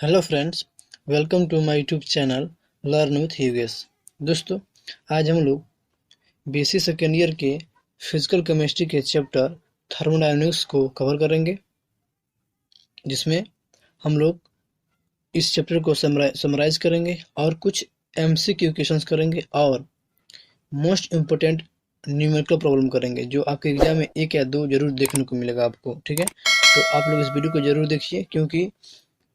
Hello friends, welcome to my YouTube channel learn with us. दोस्तों, आज हम लोग बीएससी सेकेंड ईयर के फिजिकल केमिस्ट्री के चैप्टर थर्मोडायनेमिक्स को कवर करेंगे, जिसमें हम लोग इस चैप्टर को समराइज करेंगे और कुछ एमसीक्यू क्वेश्चंस करेंगे और मोस्ट इम्पोर्टेंट न्यूमेरिकल प्रॉब्लम करेंगे, जो आपके एग्जाम में एक या दो जरूर देखने को मिलेगा आपको। ठीक है, तो आप लोग इस वीडियो को जरूर देखिए, क्योंकि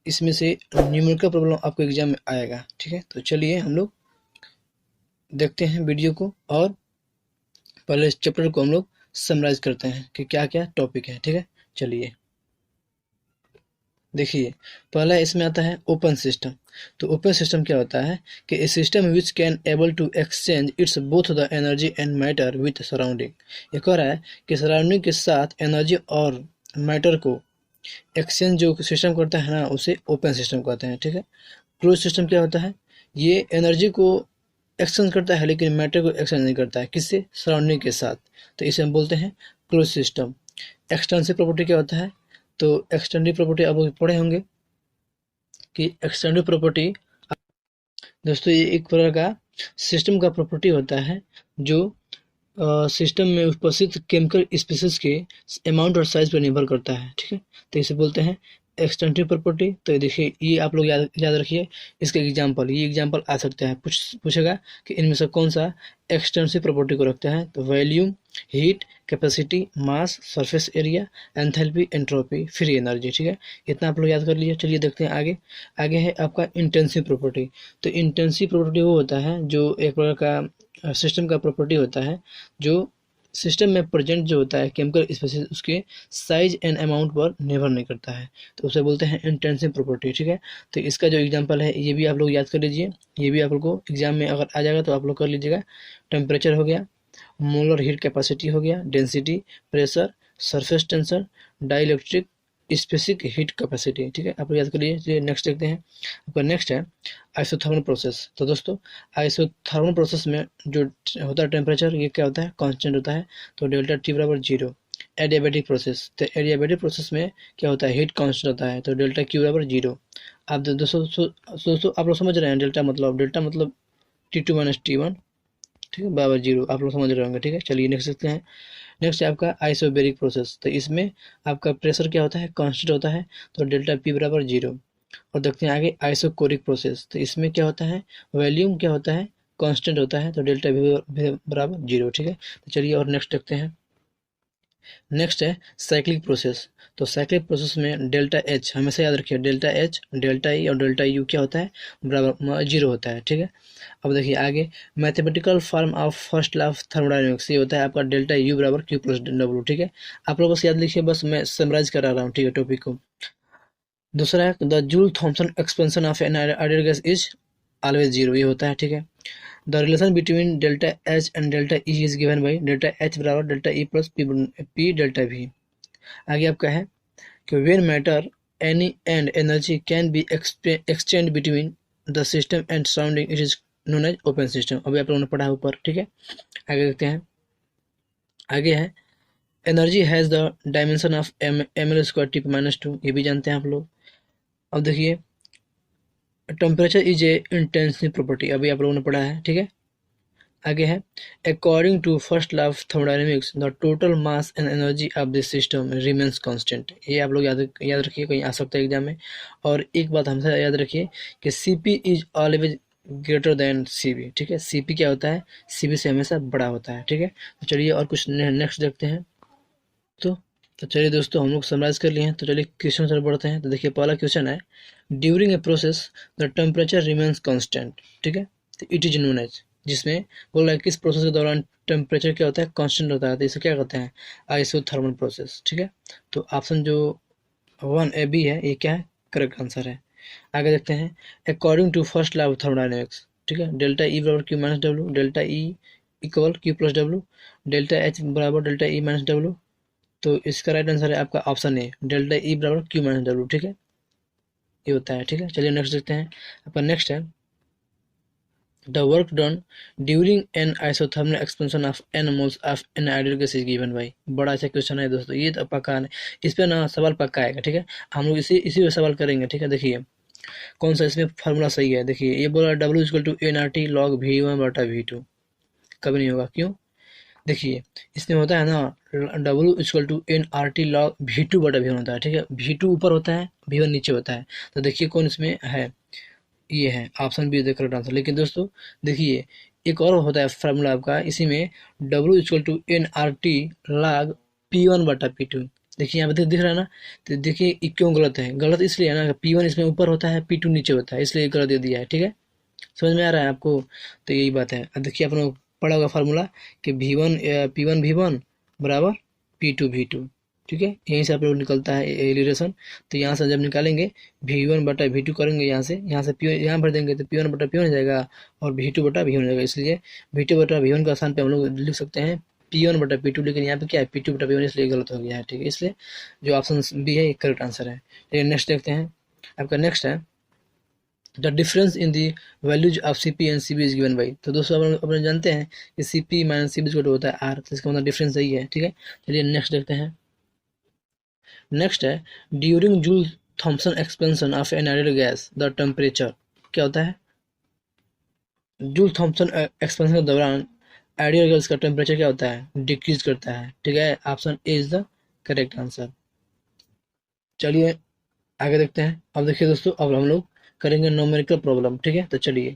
इसमें से न्यूमेरिकल प्रॉब्लम आपको एग्जाम में आएगा। ठीक है, तो चलिए हम लोग देखते हैं वीडियो को और पहले इस चैप्टर को हम लोग समराइज करते हैं कि क्या क्या टॉपिक है। ठीक है, चलिए देखिए, पहला इसमें आता है ओपन सिस्टम। तो ओपन सिस्टम क्या होता है कि a system which can able to exchange its both the energy and matter with surrounding. ये कह रहा है कि सराउंडिंग के साथ एनर्जी और मैटर को एक्सचेंज जो सिस्टम करता है ना, उसे ओपन सिस्टम कहते हैं। ठीक है, क्लोज सिस्टम क्या होता है, ये एनर्जी को एक्सचेंज करता है लेकिन मैटर को एक्सचेंज नहीं करता है, किससे, सराउंडिंग के साथ। तो इसे हम बोलते हैं क्लोज सिस्टम। एक्सटेंसिव प्रॉपर्टी क्या होता है, तो एक्सटेंसिव प्रॉपर्टी आप लोग पढ़े होंगे कि एक्सटेंसिव प्रॉपर्टी दोस्तों ये एक प्रकार का सिस्टम का प्रॉपर्टी होता है जो सिस्टम में उपस्थित केमिकल स्पीसीज के अमाउंट और साइज पर निर्भर करता है। ठीक है, तो इसे बोलते हैं एक्सटेंसिव प्रॉपर्टी। तो देखिए, ये आप लोग याद रखिए, इसके एग्जांपल, ये एग्जांपल आ सकता है, पूछेगा कि इनमें से कौन सा एक्सटेंसिव प्रॉपर्टी को रखता है। तो volume, heat, capacity, mass, surface area, enthalpy, entropy, free energy. ठीक है, इतना आप लोग याद कर लीजिए। चलिए देखते हैं आगे। आगे है आपका इंटेंसिव प्रॉपर्टी। तो इंटेंसिव प्रॉपर्टी वो होता है जो एक प्रकार का सिस्टम का प्रॉपर्टी होता है जो सिस्टम में प्रेजेंट जो होता है केमिकल स्पीसीज, उसके साइज एंड अमाउंट पर निर्भर नहीं करता है, तो उसे बोलते हैं इंटेंसिव प्रॉपर्टी। ठीक है, तो इसका जो एग्जांपल है ये भी आप लोग याद कर लीजिए, ये भी आप लोग को एग्जाम में अगर आ जाएगा तो आप लोग कर लीजिएगा। टेम्परेचर हो गया, मोलर हीट कैपेसिटी हो गया, density, pressure, surface tension, dielectric specific heat capacity. ठीक है, आप लोग याद कर लीजिए। नेक्स्ट देखते हैं, आपका नेक्स्ट है आइसोथर्मल प्रोसेस। तो दोस्तों, आइसोथर्मल प्रोसेस में जो होता है टेम्परेचर, ये क्या होता है, कांस्टेंट होता है। तो डेल्टा टी बराबर 0। एडियाबैटिक प्रोसेस, तो एडियाबैटिक प्रोसेस में क्या होता है, हीट कांस्टेंट होता है। तो डेल्टा क्यू बराबर 0। आप दोस्तों आप लोग समझ रहे हैं, डेल्टा मतलब T2 - T1, ठीक है, बराबर 0। आप लोग समझ रहे होंगे। ठीक है, चलिए नेक्स्ट देखते हैं। नेक्स्ट है आपका आइसोबेरिक प्रोसेस। तो इसमें आपका प्रेशर क्या होता है, कांस्टेंट होता है। तो डेल्टा पी बराबर 0। और देखते हैं आगे आइसोकोरिक प्रोसेस। तो इसमें क्या होता है, वॉल्यूम क्या होता है, कांस्टेंट होता है। तो डेल्टा वी बराबर 0। ठीक है, तो चलिए और नेक्स्ट देखते हैं। नेक्स्ट है साइक्लिक प्रोसेस। तो साइक्लिक प्रोसेस में डेल्टा एच हमेशा याद रखिए, डेल्टा एच, डेल्टा ई और डेल्टा यू क्या होता है, बराबर 0 होता है। ठीक है, अब देखिए आगे, mathematical form of first law of thermodynamics, ये होता है आपका डेल्टा यू बराबर क्यू प्लस डब्ल्यू। ठीक है, आप लोग बस याद लिखिए, बस मैं समराइज करा रहा हूँ। ठीक है, टॉपिक को। दूसरा है the Joule Thomson expansion of an ideal gas is always 0, ये होता है। ठीक है, the relation between delta H and delta E is given by delta H बराबर delta E plus P delta V. आगे आपका है कि when matter any and energy can be exchange between the system and surrounding, it is known as open system. अभी आप लोगों ने पढ़ा है ऊपर। ठीक है, आगे देखते हैं। आगे है energy has the dimension of mL²T⁻², ये भी जानते हैं आप लोग। अब देखिए, temperature is a intensive property, अभी आप लोगों ने पढ़ा है। ठीक है, आगे है according to first law of thermodynamics the total mass and energy of this system remains constant. ये आप लोग याद रखिए, कहीं आ सकता है एग्जाम में। और एक बात हमेशा याद रखिए कि CP is always greater than CB. ठीक है, सीपी क्या होता है, सीबी से हमेशा बड़ा होता है। ठीक है, तो चलिए और कुछ नेक्स्ट देखते हैं। तो चलिए दोस्तों, हम लोग समराइज कर लिए हैं, तो चलिए क्वेश्चन तरफ बढ़ते हैं। तो देखिए, पहला क्वेश्चन है, during a process the temperature remains constant. ठीक है, तो इट इज नोन एज, जिसमें बोल रहा है किस प्रोसेस के दौरान टेम्परेचर क्या होता है, कांस्टेंट होता है, तो इसे क्या कहते हैं, आइसोथर्मल प्रोसेस। ठीक है, तो ऑप्शन जो 1A, B है, ये क्या है, करेक्ट आंसर है। आगे देखते हैं, according to first law of thermodynamics. ठीक है, डेल्टा ई बराबर Q minus W, delta E equal Q plus W, delta H बराबर डेल्टा ई माइनस डब्ल्यू। तो इसका राइट आंसर है आपका ऑप्शन ए, डेल्टा ई बराबर क्यू माइनस डब्ल्यू। ठीक है, ये होता है। ठीक है, चलिए नेक्स्ट देखते हैं। आपका नेक्स्ट है the work done during an isothermal expansion of n moles of an ideal gas is given by. बड़ा अच्छा क्वेश्चन है दोस्तों, ये तो पक्का है, इस पे ना सवाल पक्का आएगा। ठीक है, हम लोग इसी पे सवाल करेंगे। ठीक है, देखिए कौन सा इसमें फार्मूला सही है? देखिए ये बोला W=NRT log V1/V2, कभी नहीं होगा, क्यों? देखिए इसमें होता है ना W=NRT log V2/V1 होता है, ठीक है, V2 ऊपर होता है, V1 नीचे होता है, तो देखिए कौन इसमें है, ये है option B is the correct answer. लेकिन दोस्तों देखिए एक और होता है फार्मूला आपका इसी में, W=NRT log P1/P2। देखिए यहाँ पे दिख रहा है ना, तो देखिए ये क्यों गलत है? गलत इसलिए है ना, P1 इसमें ऊपर होता है, P2 नीचे होता है, इसलिए गलत दे दिया है, ठीक है, समझ में आ रहा है आपको? तो यही बात है। अब देखिए अपने पढ़ा होगा फार्मूला कि P1 V1 बराबर P2 V2, ठीक है, यहीं से आप लोग निकलता है रिलेशन। तो यहाँ से जब निकालेंगे V1/V2 करेंगे, यहाँ से P यहाँ भर देंगे तो P1/P1 हो जाएगा और V2/V1 हो जाएगा, इसलिए V2/V1 का स्थान पे हम लोग लिख सकते हैं P1/P2, लेकिन यहाँ पे क्या है P2/P1, इसलिए गलत हो गया है, ठीक है, इसलिए जो ऑप्शन बी है ये करेक्ट आंसर है। चलिए नेक्स्ट देखते हैं। आपका नेक्स्ट है the difference in the values of CP and CB is given by. तो दोस्तों अपने जानते हैं कि CP minus CB equal to होता है R, तो इसका मतलब डिफरेंस सही है, ठीक है। चलिए नेक्स्ट देखते हैं। नेक्स्ट है during joule Thomson expansion of an ideal gas the temperature, क्या होता है? जूल थॉम्सन एक्सपेंशन के दौरान आइडियल गैस का टेम्परेचर क्या होता है? डिक्रीज करता है, ठीक है, option A is the correct answer. चलिए आगे देखते हैं। अब देखिए दोस्तों अब हम लोग करेंगे न्यूमेरिकल प्रॉब्लम, ठीक है, तो चलिए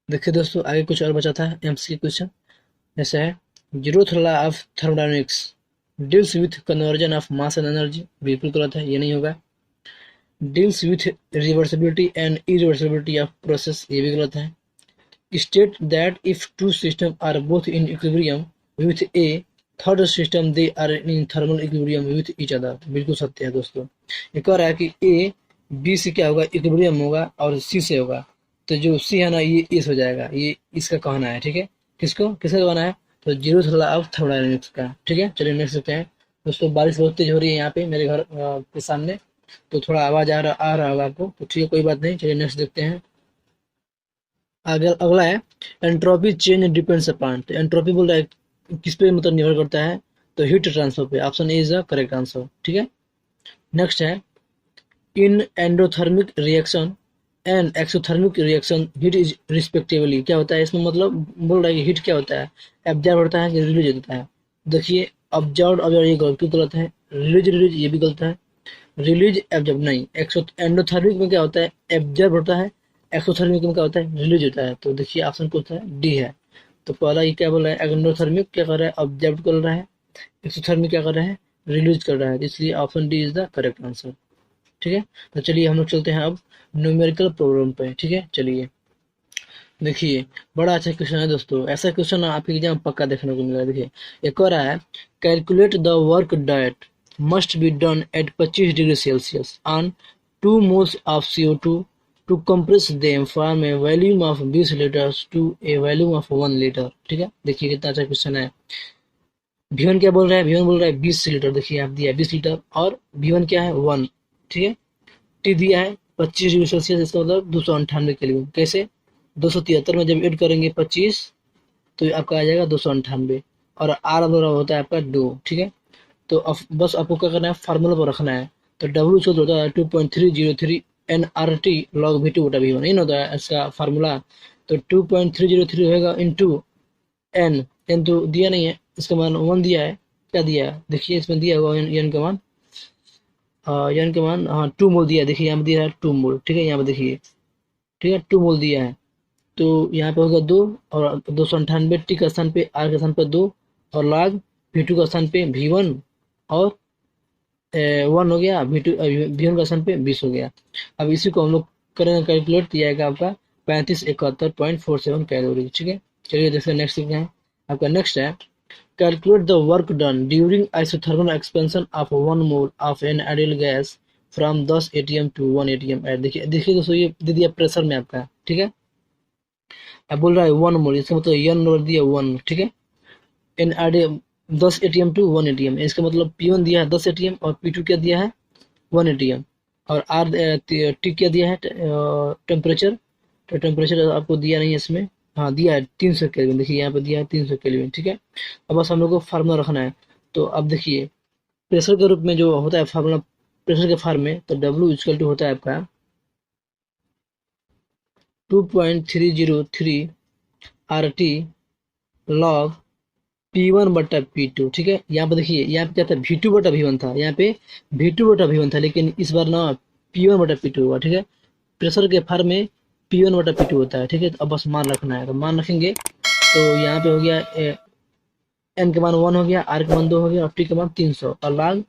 देखिए दोस्तों आगे कुछ और बचा था MCQ क्वेश्चन, जैसे है zeroth law of thermodynamics deals with conversion of mass and energy, बिल्कुल गलत है, ये नहीं होगा। Deals with reversibility and irreversibility of process, ये भी गलत है। State that if two system are both in equilibrium with a third system they are in thermal equilibrium with each other, बिल्कुल सत्य है दोस्तों। एक और है कि ए बी से क्या होगा, इक्विलिब्रियम होगा, और सी से होगा, तो जो सी है ना ये इस हो जाएगा, ये इसका कहना है, ठीक है, किसका कहना है? तो जीरो लॉ ऑफ थर्मोडायनेमिक्स का, ठीक है। चलिए नेक्स्ट देखते हैं। दोस्तों बारिश बहुत तेज हो रही है यहाँ पे मेरे घर के सामने, तो थोड़ा आवाज आ रहा होगा आपको, तो ठीक है कोई बात नहीं। चलिए नेक्स्ट देखते हैं। आगे अगला है एंट्रोपी चेंज डिपेंड्स अपॉन, तो एंट्रोपी बोल रहा है किस पे मतलब निर्भर करता है, तो हीट ट्रांसफर पे, option A is the correct answer, ठीक है। नेक्स्ट है in endothermic reaction and exothermic reaction heat is respectively, क्या होता है इसमें? मतलब बोल रहा है कि हीट क्या होता है, एब्जॉर्ब होता है कि रिलीज होता है? देखिए ऑब्जर्व ये गलत है, रिलीज ये भी गलत है, रिलीज एब्जॉर्ब नहीं। एंडोथर्मिक में क्या होता है, एब्जॉर्ब होता है, एक्सोथर्मिक में क्या होता है, रिलीज होता है। तो देखिए ऑप्शन कौन सा है, डी है। तो पहला ये क्या बोल रहा है, एंडोथर्मिक क्या कर रहा है, ऑब्जर्व कर रहा है, एक्सोथर्मिक क्या कर रहा है, रिलीज कर रहा है, इसलिए option D is the correct answer, ठीक है। तो चलिए हम लोग चलते हैं अब न्यूमेरिकल प्रॉब्लम पे, ठीक है। चलिए देखिए बड़ा अच्छा क्वेश्चन है दोस्तों, ऐसा क्वेश्चन आपके एग्जाम पक्का देखने को मिलेगा। देखिए एक और है calculate the work that must be done at 25 degree Celsius on 2 moles of CO2 to compress them from a volume of 20 litres to a volume of 1 litre, ठीक है। देखिए कितना अच्छा क्वेश्चन है। V1 क्या बोल रहा है, V1 बोल रहा है 20 लीटर, देखिए आप दिया 20 लीटर, और V1 क्या है 1, ठीक है। टी दिया है 25 डिग्री सेल्सियस, इसका मतलब 298 केल्विन। कैसे? 273 में जब ऐड करेंगे 25 तो आपका आ जाएगा 298, और आर होता है आपका 2, ठीक है। तो अब बस आपको क्या करना है, फार्मूला पर रखना है। तो डब्ल्यू इक्वल होता है 2.303 NRT log V2/V1, नहीं होता है इसका फार्मूला। तो 2.303 होगा इंटू एन तो दिया नहीं है, इसका मान 1 दिया है, क्या दिया है देखिए इसमें दिया हुआ एन का मान, एन का मान हाँ 2 मोल दिया है, देखिए यहाँ पे दिया है 2 मोल, ठीक है, यहाँ पे देखिए, ठीक है 2 मोल दिया है। तो यहाँ पे होगा 2, और 298 टी का स्थान पे आर के स्थान पे 2, और log V2 का स्थान पे V1, और 1 हो गया, V1 का स्थान पे 20 हो गया। अब इसी को हम लोग करेंगे कैलकुलेट, दिया जाएगा आपका 3571.47 कैलोरी, ठीक है। चलिए देखते हैं नेक्स्ट देखते हैं। आपका नेक्स्ट है calculate the work done during isothermal expansion of 1 mole of an ideal gas from 10 atm to 1 atm at. देखिए देखिए दोस्तों ये दे दिया प्रेशर में आपका, ठीक है। अब बोल रहा है 1 मोल, इसका मतलब एन नंबर दिया 1, ठीक है। An ideal 10 atm to 1 atm, इसका मतलब P1 दिया है 10 atm और P2 क्या दिया है 1 atm, और आर टी क्या दिया है टेम्परेचर। तो टेम्परेचर आपको दिया नहीं है इसमें, हाँ दिया है 300 केल्विन, देखिए यहाँ पे दिया है 300 केल्विन, ठीक है। अब बस हम लोग को फार्मूला रखना है। तो अब देखिए प्रेशर के रूप में जो होता है फार्मूला, प्रेशर के फार्म में, तो डब्ल्यू इक्वल टू होता है आपका 2.303 RT log P1/P2। ठीक है, यहाँ पे देखिए, यहाँ पे क्या था, V2/V1 था, यहाँ पे V2/V1 था, लेकिन इस बार ना P1/P2 हुआ। ठीक है, प्रेशर के फॉर्म में P1/P2 होता है। ठीक है, तो अब बस मान रखना है, तो मान रखेंगे तो यहाँ पे हो गया एन के मान 1 हो गया, आर के मान 2 हो गया और टी के मान 300 और लाग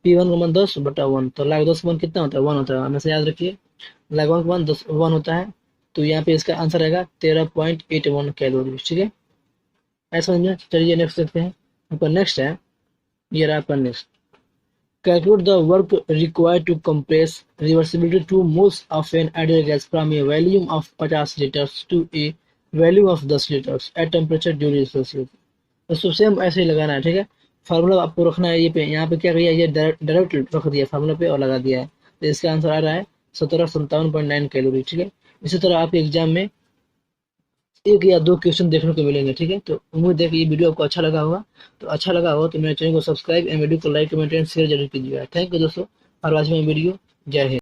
P1 का मान 10/1। तो लाग 10 का मान कितना होता है, 1 होता है, हमेशा याद रखिए, लाग 1 का मान 1 होता है। तो यहाँ पे इसका आंसर आएगा 13.81 कैलोरी। ठीक है, ऐसा समझ में। चलिए नेक्स्ट देखते हैं। आपका नेक्स्ट है, ये रहा आपका next, calculate the work required to compress reversibility 2 moles of an ideal gas from a volume of 50 liters to a volume of 10 liters at temperature degree Celsius. तो सेम ऐसे ही लगाना है। ठीक है, फार्मूला आपको रखना है, ये पे यहाँ पे क्या किया, ये डायरेक्ट रख दिया फार्मूला पे और लगा दिया है। तो इसका आंसर आ रहा है 1757.9 कैलोरी। ठीक है, इसी तरह आपके एग्जाम में 1 या 2 क्वेश्चन देखने को मिलेंगे। ठीक है, तो उम्मीद है कि ये वीडियो आपको अच्छा लगा होगा। तो अच्छा लगा हो तो मेरे चैनल को सब्सक्राइब एंड वीडियो को लाइक, कमेंट एंड शेयर जरूर कीजिएगा। थैंक यू दोस्तों फॉर वॉचिंग माय वीडियो। जय हिंद।